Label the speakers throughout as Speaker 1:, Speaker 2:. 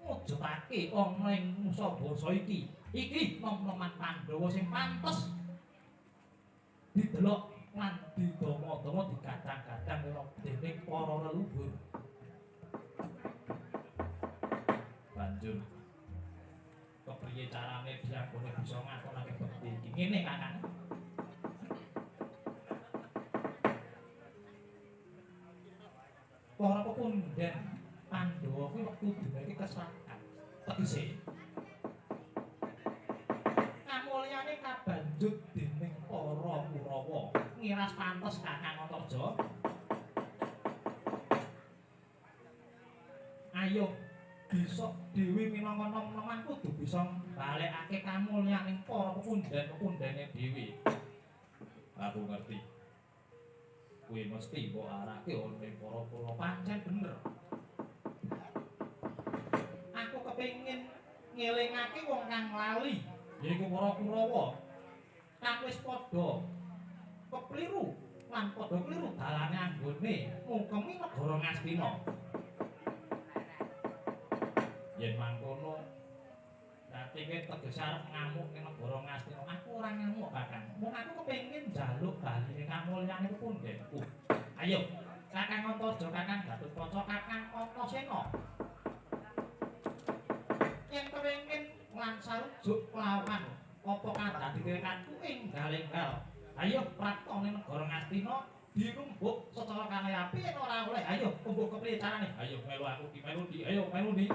Speaker 1: mujudake ana ing musa basa iki. Iki nom-noman Pandhawa sing pantes didelok lan didama-dama digadang-gadang dening para leluhur. Banjur kepriye carane dianggone bisa ngatonake bekti iki? Ngene Kakang. Para pepundhen Pandhawa kuwi wektu diwenehi keserakan. Tegese kamulyane kabanjut dening para Kurawa. Ngiras pantes Kakang Antarja. Ayo besok dhewe minangka nom-noman kudu bisa balekake kamulyaning para pepundhen-pepundhene dhewe. Aku ngerti. Kuwi mesti mbok arake ana ing para kula pancen bener. Aku kepengin ngelingake wong kang lali, yaiku para Kurawa. Kang wis padha kepliru lan padha kliru dalane anggone ngukemi negara Ngastina. Yen mangkono dadi kowe tegese arep ngamuk ning negara Ngastina, aku ora ngamuk Kakang. Mung aku kepengin njaluk baline kamulyane pepundhenku. Ayo, Kakang Antarja, Kakang Gatotkaca, Kakang Antasena. Yen kepengin langsar rujuk lawan apa kang dadi tekadku enggal-enggal. Ayo praktone negara Ngastina dirembuk secara kanthi api yen ora oleh. Ayo, kembuk kepriye carane? Ayo melu aku ki melu ndi. Ayo melu ndi.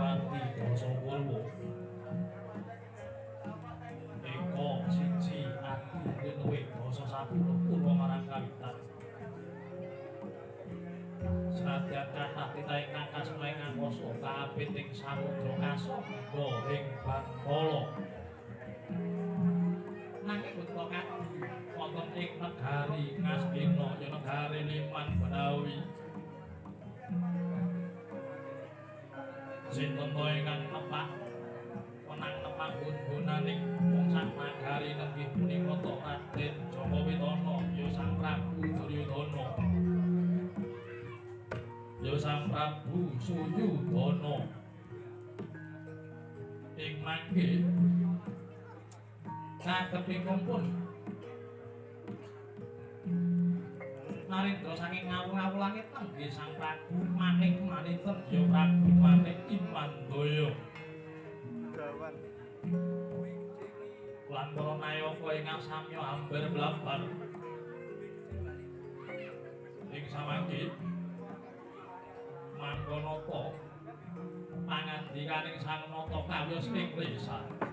Speaker 1: Satyawati Dasa Purwa Eko siji ati Rinuwe Dasa Sapuluh Purwa marang kawitan Senadyan kathah titah ingkang kasuweng ngangkasa kapiting samudra kasangga ing Bantala nanging beto kadi wonten ing negari Ngastina ya negari Liman Benawi sinten to ingkang nepak menang nepak gun-gunaning wong sak nagari nenggih punika to Raden Jaka Witana ya Sang Prabu Duryudana ya Sang Prabu Suyudana ing mangke sakepingipun narendra saking ngawur-ngawur langit nenggih Sang Prabu manik-maniten ya Prabu Manik Imandaya lan para nayaka ingkang samya ambar blabar ing samangke mangkonata pangandikaning Sang Nata kawis ing lisan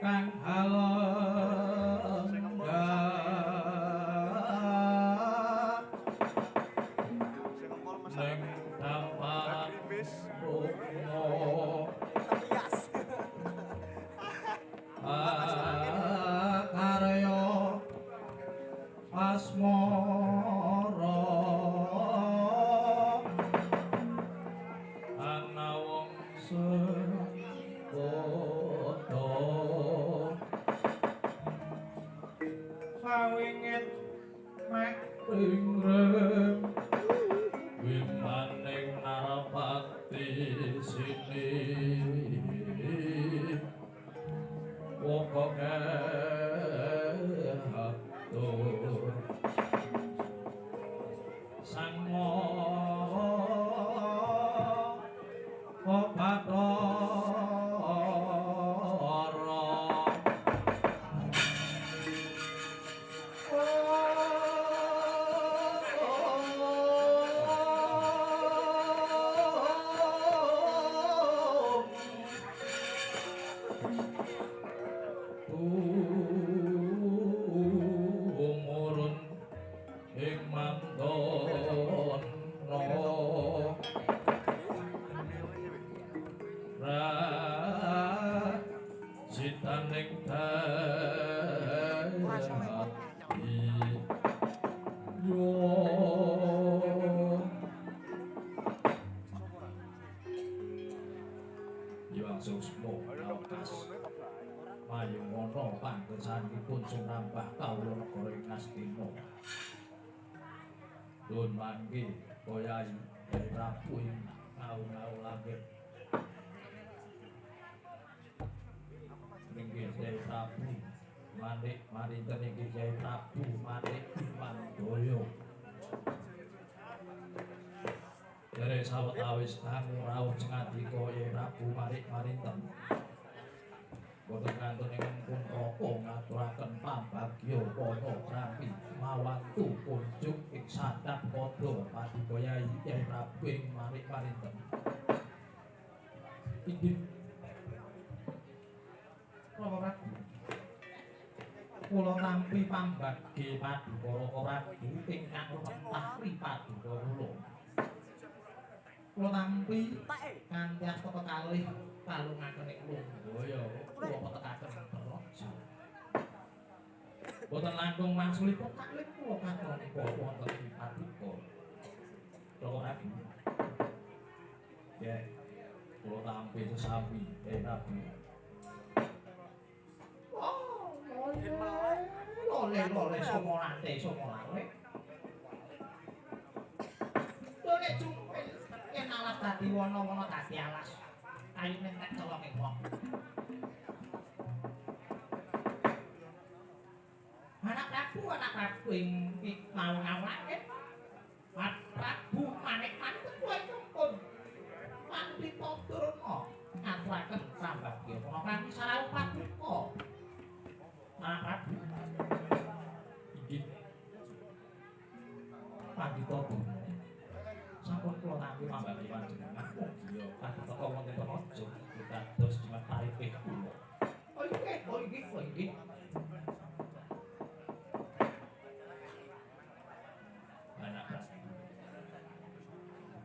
Speaker 1: ingkang halengga ning damparan rumo karya asmara ana wong sekoto sawingit mek pingrem wimaning narapati sini wokoke atur sang umurun ing mandono sitaning dadi yo Hyang Susmo Naukas Mayungana panggesanipun sumrambah kawula negara ing Astina Dun mangke Boyai Kyai Prabu ing ngau-ngau langit Nggih Kyai Prabu Manik marinten inggih Kyai Prabu Manik Mandaya Dere sawetawis kang rawuh ngadika Kyai Prabu Manik marinten boten kantun ing pun raka ngaturaken pambagya para prapi mawantu kunjuk ing sandhap padha Padiboyai Kyai Prabu ing Manik marinten inggih kula nampi pambagya Padupara Prabu ingkang wetah Paduka kula. Kula nampi kanthi asta kekalih kalungaken ing Lunggaya kula petekaken Praja. Boten langkung mangsulipun kalih kula katon wonten ing Paduka. Prabu. Ya, kula nampi sesami Prabu. Lole somolate somolate. Lole cumpil yen alas dadi wana-wana dadi alas. Kayune tek colonge wong. Anak Prabu ing mau-ngawake. Prabu manik-manik kuwi kumpul. Pandhita Durna ngaturaken sambagya para prabu sarau Paduka. Anak Prabu inggih Pandhita Durna sampun kula nampi mambali panjenengan mugia Pandhita wonten Praja dados jimat taripih kula. Oh inggih. Anak Prabu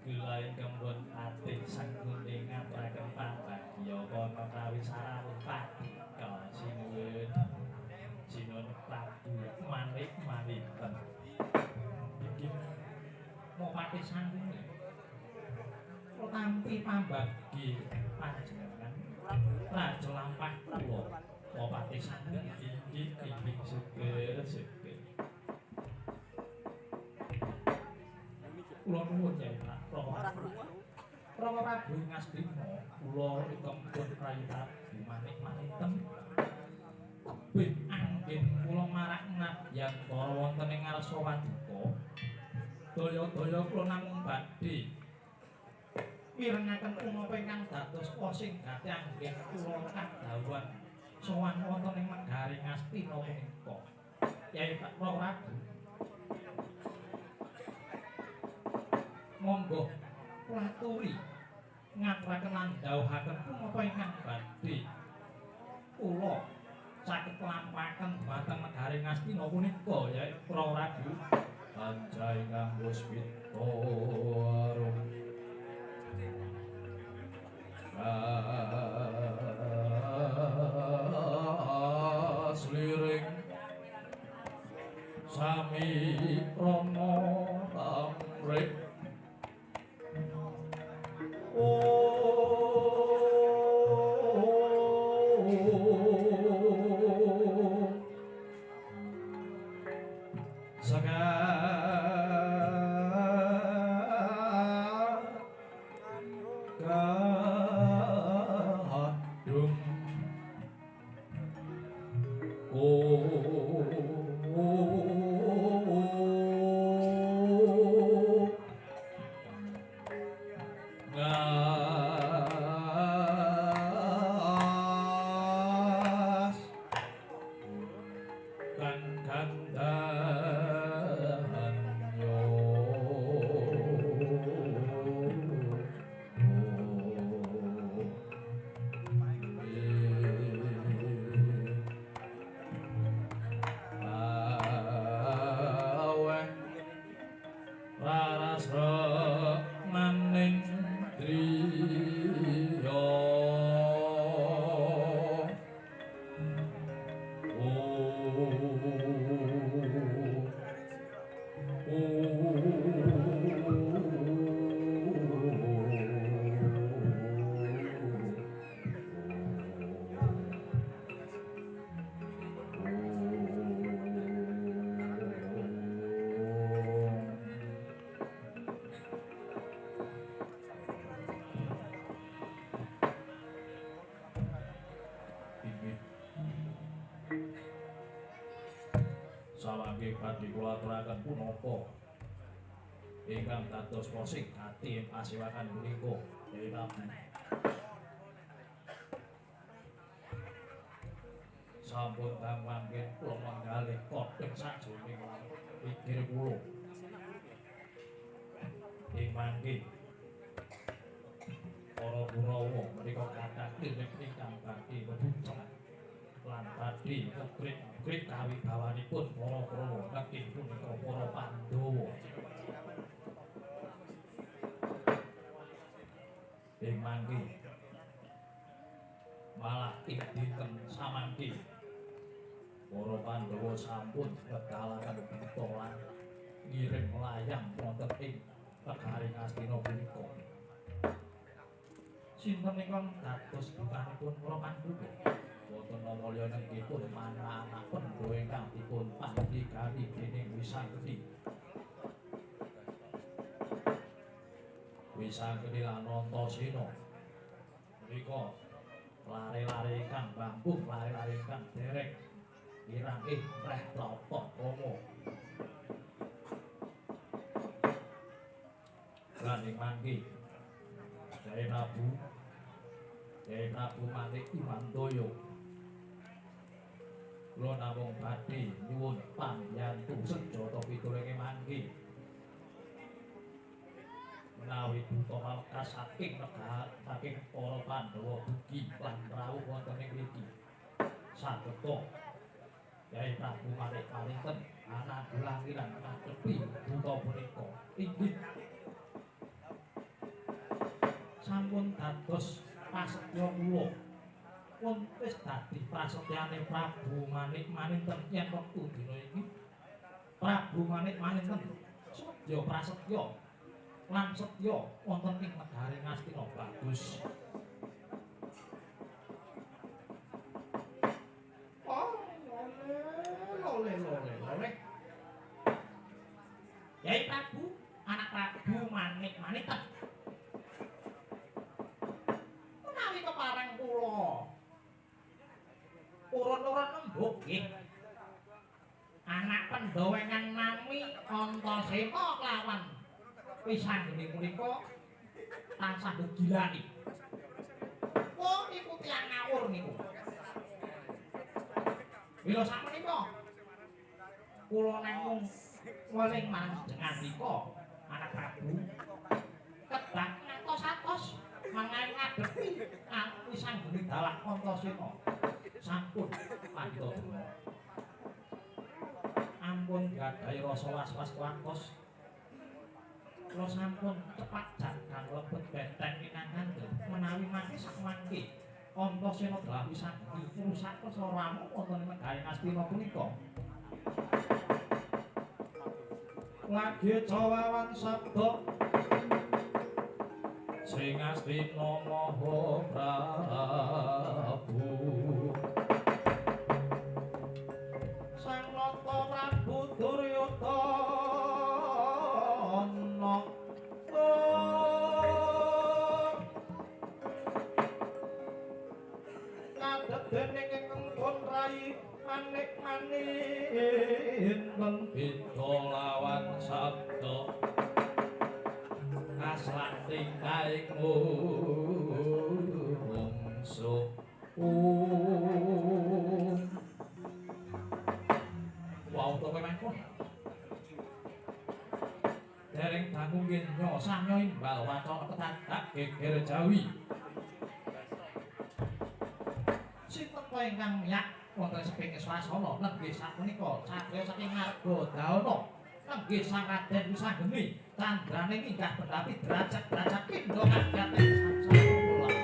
Speaker 1: kula ingkang pun ati sangguni ngaturaken pambagya kana kawi sarau Paduka sinuwun Sinun Prabu Manik maninten iki mau pati sangguni kula nampi pambagya panjenengan Raja lampah kula mau pati sangguni inggih syukur kula nuwun Kyai Prabu Prabu Ngastina kula ingkang pun Kyai Prabu Manik maninten tebih anggen kula marak nadyan para wonten ing ngarsa Paduka daya-daya kula namung badhe mirengaken punapa ingkang dados posing gati anggen kula kadhawuhan sowan wonten ing negari Ngastina punika Kyai Prabu monggo kula aturi ngaturaken lan dawuhaken punapa ingkang badhe kula saged lampahaken dhateng negari Ngastina punika ya Para Prabu anjay kanggo swita arum sliring sami krana amrih sawangge badhe kula aturaken punapa ingkang dados posing ati asiwakan punika sampun damangken kula manggalih kodhek sajroning pikir kula ing mangke para Kurawa menika kathah dening ingkang badhe bebucah lan badhe kekrit kawibawanipun para Kurawa nggih punika para Pandhawa ing mangke malah ing dinten samangke para Pandhawa sampun kedalaken buta lan ngirim layang wonten ing negari Ngastina punika sinten ingkang dados dukanipun para Pandhawa wonten nama liyanipun mana anak Pandhawa ingkang dipun pandhigani dening Wisangkedi lan Antasena menika lare-lare ingkang bambung lare-lare ingkang derek kirang reh tata krama lan ing mangke Kyai Prabu Manik Imantaya kula namung badhe nyuwun pambiyantu senjata pitulunge mangke menawi buta malkas saking para Pandhawa dugi lan rawuh wonten ing mriki sageta Kyai Prabu Manik parinten ananggulangi lan ngadepi buta punika inggih sampun dados prasetya kula pun wis dadi prasetyane Prabu Manik Maninten yen wektu dina iki Prabu Manik Maninten sedya prasetya lan setya wonten ing negari Ngastina bagus lole Kyai Prabu anak Prabu Manik Maninten menawi kepareng kula urun-urun embuk nggih anak Pandhawengan nami Antasena kelawan Wisanggeni punika tansah gegilani wong iku tiyang ngawur niku mila sakmenika kula namung weling manjengandika anak Prabu kedah ngantos-atos mangaing ngadepi Wisanggeni dalah Antasena sampun Pandita Durna. Ampun gadhahi rasa was-was kuwatos. Kula sampun cepat jagang lebet benteng ingkang kandel menawi mangke samangke Antasena Dlawi saged rusak sawramu wonten ing negari Ngastina punika. Lagi cawawan sabda Sri Ngastina Maha Prabu Sang Nata Prabu Duryudana kadhet dening ingkang pun rai manik-maninten beda lawan sabda kaslanting kaing mungsu wau to kowe mangkon dereng dangu ngenyo samya imbal wacana ketadak geger Jawi sinten kowe ingkang miyak wonten seping swasana nenggih sapunika satriya saking Margadana nenggih sang Raden Wisanggeni candrane minggah pendapi derajat-derajat pindha kadhate sampun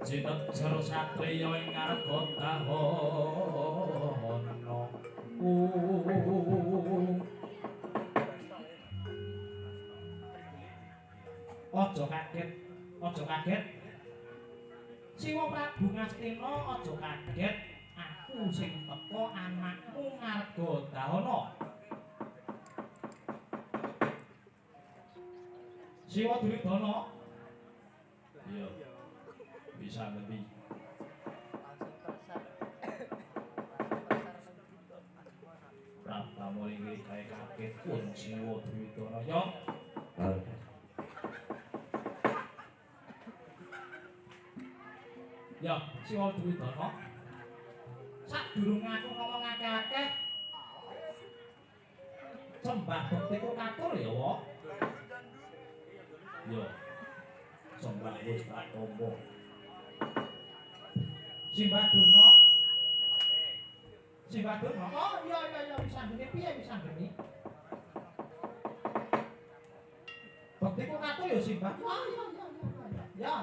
Speaker 1: Jinegjar satriya ing Argatahana Aja kaget, aja kaget. Siwa Prabu Ngastina aja kaget. Aku sing teka anakmu Margadahana. Siwa Duryudana. Iya. Bisa ngerti. Prabu iki kae kaget pun Siwa Duryudana ya. Ya, Siwa Duryudana. Sadurunge aku ngomong akeh-akeh. Sembah bektiku katur ya, Wak. Ya. Sembah wis tak tampa. Simbah Durna. Simbah Durna. Oh, iya bisa ngene piye bisa ngene. Bektiku katur ya Simbah. Ya.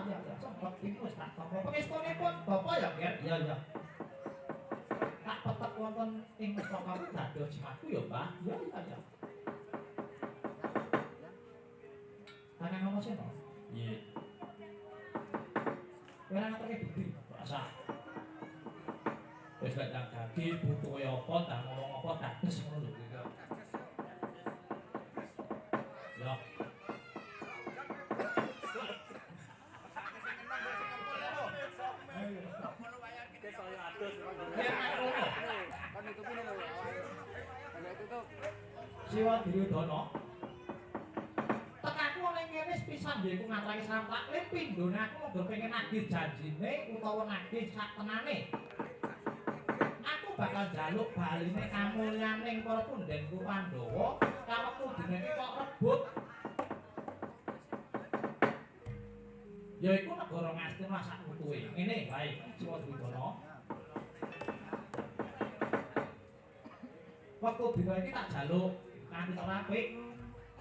Speaker 1: Sembah iku wis tak tampa. Pengestunipun Bapak ya, Ger. Ya. Tak petek wonten ing mestaka dados jimatku ya, Mbah. Ya. Tangan apa sih, Pak? Iya. Ora ngerti bukti, rasa. Wis lek nang gage butuh kaya apa, tak ngomong apa tak des ngono lho iki. Ya. Siwa Duryudana. Tekaku ning kene pisan ya iku ngatrake sampak pindhone aku monggo pengen nagih janjine utawa nagih saktenane. Aku bakal njaluk baline kamulyaning para pundhenku Pandhawa kawektu dinene kok rebut. Ya iku negara Ngastina sak utuhe. Ngene wae Siwa Duryudana. Waktu dina iki tak jaluk kanthi apik.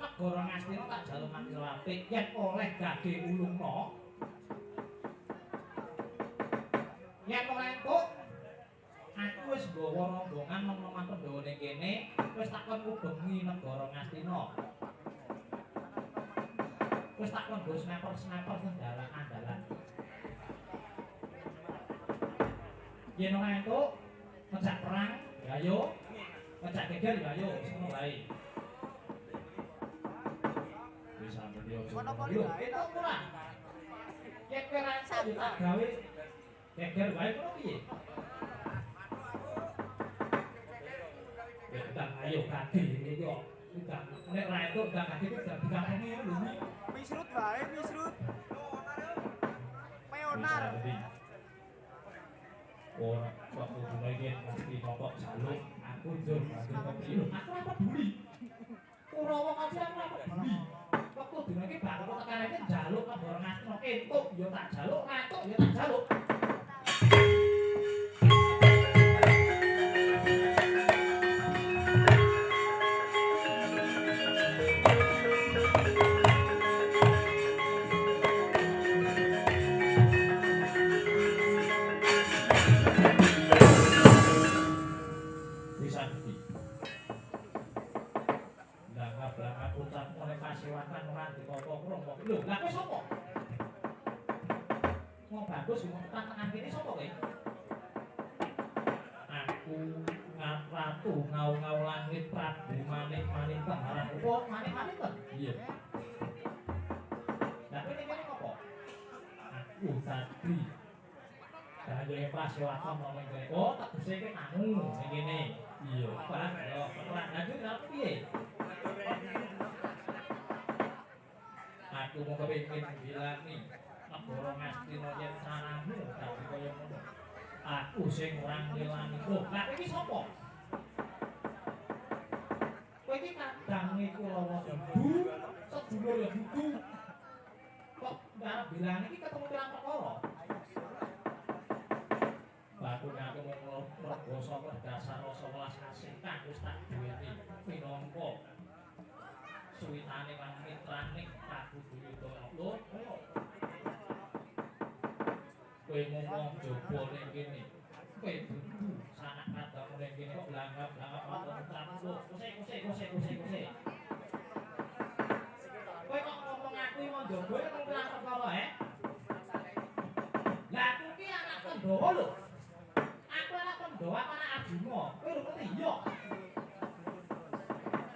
Speaker 1: Negara Ngastina tak jaluk kanthi apik yen oleh gage ulungna. Yen ora entuk aku wis nggawa rombongan nom-noman Pandhawa ning kene wis takon kubengi negara Ngastina. Wis takon go sniper-sniper sing andalan. Yen ora entuk ngejak perang, ya ayo. Ngejak geger ya ayo, wis ngono wae. Wis sampe yo. Yo, entuk ora? Yen kowe ra iso yo tak gawe geger wae kono piye? Ya tak ayo kaki iki kok. Nek ra entuk tak kaki iki dak dikampungi lho.
Speaker 2: Misrut wae, misrut. Peonar.
Speaker 1: Ora kok kudu iki mesti pokok jaluk aku njur bantu kopi. Aku ora peduli. Ora wong aja aku ora peduli. Waktu dina iki bakal tekane njaluk negara Ngastina entuk ya tak jaluk, ra entuk ya tak jaluk. Lho, lha kowe sapa? Wong bagus wong tekan kene sapa kowe? Aku ratu ngau-ngau langit Prabu Manik-manik Tengharan. Oh, Manik-manik ten? Iya. Lah kowe ning kene apa? Aku tadi Kanjeng Prasewato ngomong kene. Oh, tak geseke anu ning kene. Iya, perang yo, perang. Lanjut lha piye? Aku mau kepengin bilani negara Ngastina yen sanamu dadi kaya ngono. Aku sing ora ngelani. Loh, lha iki sapa? Kowe iki kadang iku lawa ibu, sedulur ya dudu. Kok ngarep bilani iki ketemu pirang perkara? Bakune aku mau regoso berdasar rasa welas kasih kang wis tak duweni minangka suwitane lan mitrane Prabu Duryudana. Lho, kowe ngomong jaba ning kene. Kowe dudu sanak kadamu ning kene kok blanggap-blanggap wonten Prabu. Lho, kose. Kowe kok ngomong aku iki mau jaba ketemu pirang perkara, Lah aku ki anak Pandhawa lho. Aku anak Pandhawa, anak Arjuna. Kowe lho ngerti iya.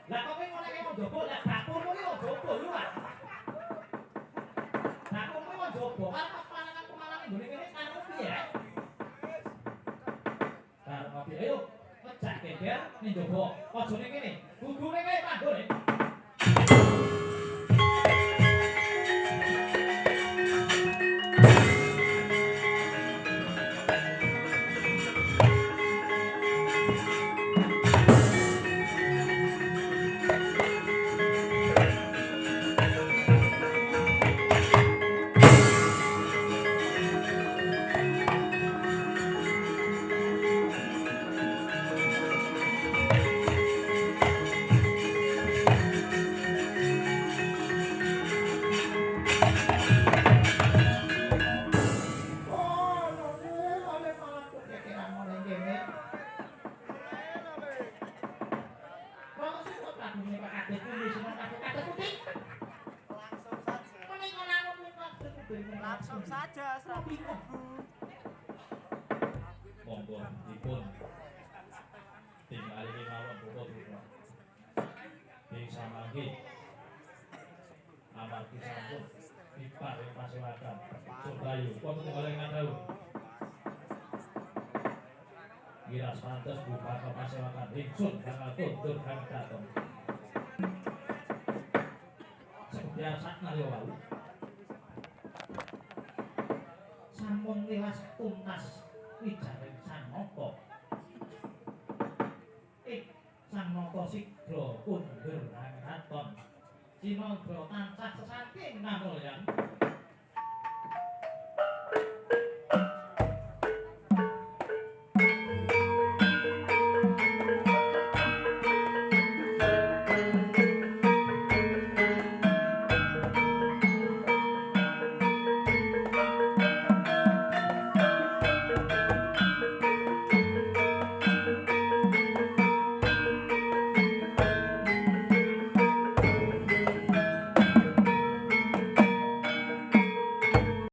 Speaker 1: Lah kok kowe ngene mau jaba lah dapurmu iki mau jaba lho, Pak. Dapurmu mau jaba kan pemalangan ngene kene karo piye, Karo kopi ayo ngejak geger ning jaba. Aja ning kene. Dudune kowe panggone.
Speaker 2: langsung saja 100.000.
Speaker 1: Monggo dipun tinggal iki mawon puput bisa manggi amargi sampun pipak ing pasewakan Surbayu pun oleh ngadawu Giras pantes buka ke pasewakan ingsun bakal kundur kang dateng sebiasa nalika wau sampun tilas tuntas wijaring Sang Nata Sang Nata sigra kundur kang katon Cinandra tansah saking kamulyan